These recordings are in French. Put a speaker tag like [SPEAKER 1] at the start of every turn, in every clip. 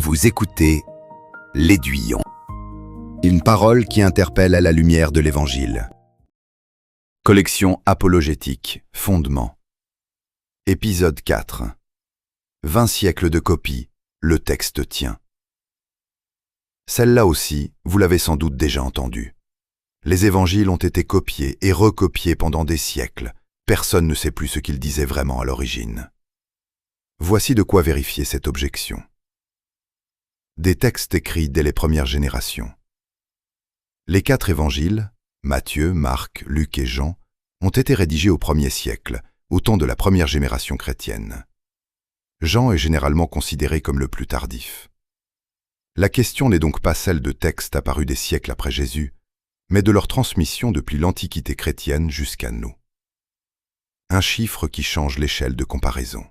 [SPEAKER 1] Vous écoutez L'Aiguillon, une parole qui interpelle à la lumière de l'Évangile. Collection apologétique, fondement. Épisode 4. 20 siècles de copies, le texte tient. Celle-là aussi, vous l'avez sans doute déjà entendue. Les évangiles ont été copiés et recopiés pendant des siècles. Personne ne sait plus ce qu'ils disaient vraiment à l'origine. Voici de quoi vérifier cette objection. Des textes écrits dès les premières générations. Les 4 évangiles, Matthieu, Marc, Luc et Jean, ont été rédigés au 1er siècle, au temps de la première génération chrétienne. Jean est généralement considéré comme le plus tardif. La question n'est donc pas celle de textes apparus des siècles après Jésus, mais de leur transmission depuis l'Antiquité chrétienne jusqu'à nous. Un chiffre qui change l'échelle de comparaison.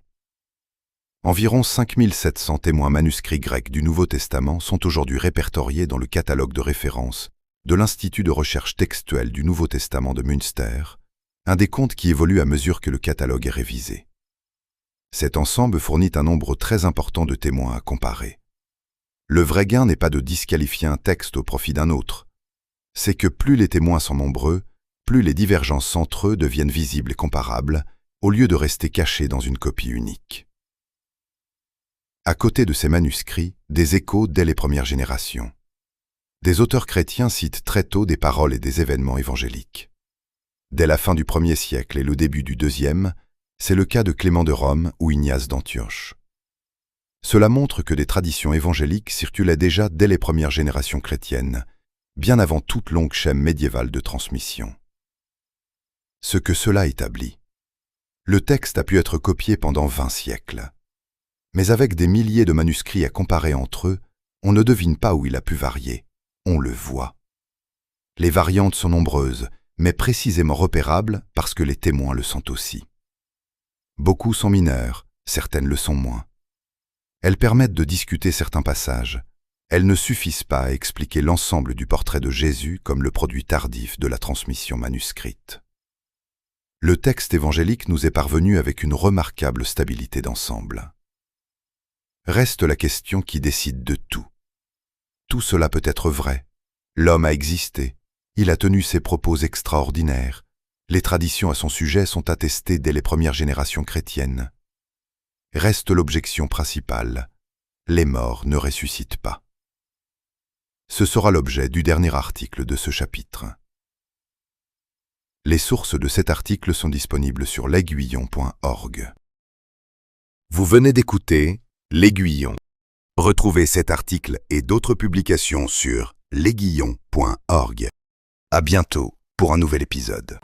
[SPEAKER 1] Environ 5700 témoins manuscrits grecs du Nouveau Testament sont aujourd'hui répertoriés dans le catalogue de référence de l'Institut de recherche textuelle du Nouveau Testament de Münster, un des comptes qui évolue à mesure que le catalogue est révisé. Cet ensemble fournit un nombre très important de témoins à comparer. Le vrai gain n'est pas de disqualifier un texte au profit d'un autre. C'est que plus les témoins sont nombreux, plus les divergences entre eux deviennent visibles et comparables, au lieu de rester cachés dans une copie unique. À côté de ces manuscrits, des échos dès les premières générations. Des auteurs chrétiens citent très tôt des paroles et des événements évangéliques. Dès la fin du 1er siècle et le début du 2e, c'est le cas de Clément de Rome ou Ignace d'Antioche. Cela montre que des traditions évangéliques circulaient déjà dès les premières générations chrétiennes, bien avant toute longue chaîne médiévale de transmission. Ce que cela établit. Le texte a pu être copié pendant 20 siècles. Mais avec des milliers de manuscrits à comparer entre eux, on ne devine pas où il a pu varier, on le voit. Les variantes sont nombreuses, mais précisément repérables parce que les témoins le sont aussi. Beaucoup sont mineures, certaines le sont moins. Elles permettent de discuter certains passages. Elles ne suffisent pas à expliquer l'ensemble du portrait de Jésus comme le produit tardif de la transmission manuscrite. Le texte évangélique nous est parvenu avec une remarquable stabilité d'ensemble. Reste la question qui décide de tout. Tout cela peut être vrai. L'homme a existé. Il a tenu ses propos extraordinaires. Les traditions à son sujet sont attestées dès les premières générations chrétiennes. Reste l'objection principale. Les morts ne ressuscitent pas. Ce sera l'objet du dernier article de ce chapitre. Les sources de cet article sont disponibles sur l'aiguillon.org. Vous venez d'écouter L'Aiguillon. Retrouvez cet article et d'autres publications sur l'aiguillon.org. À bientôt pour un nouvel épisode.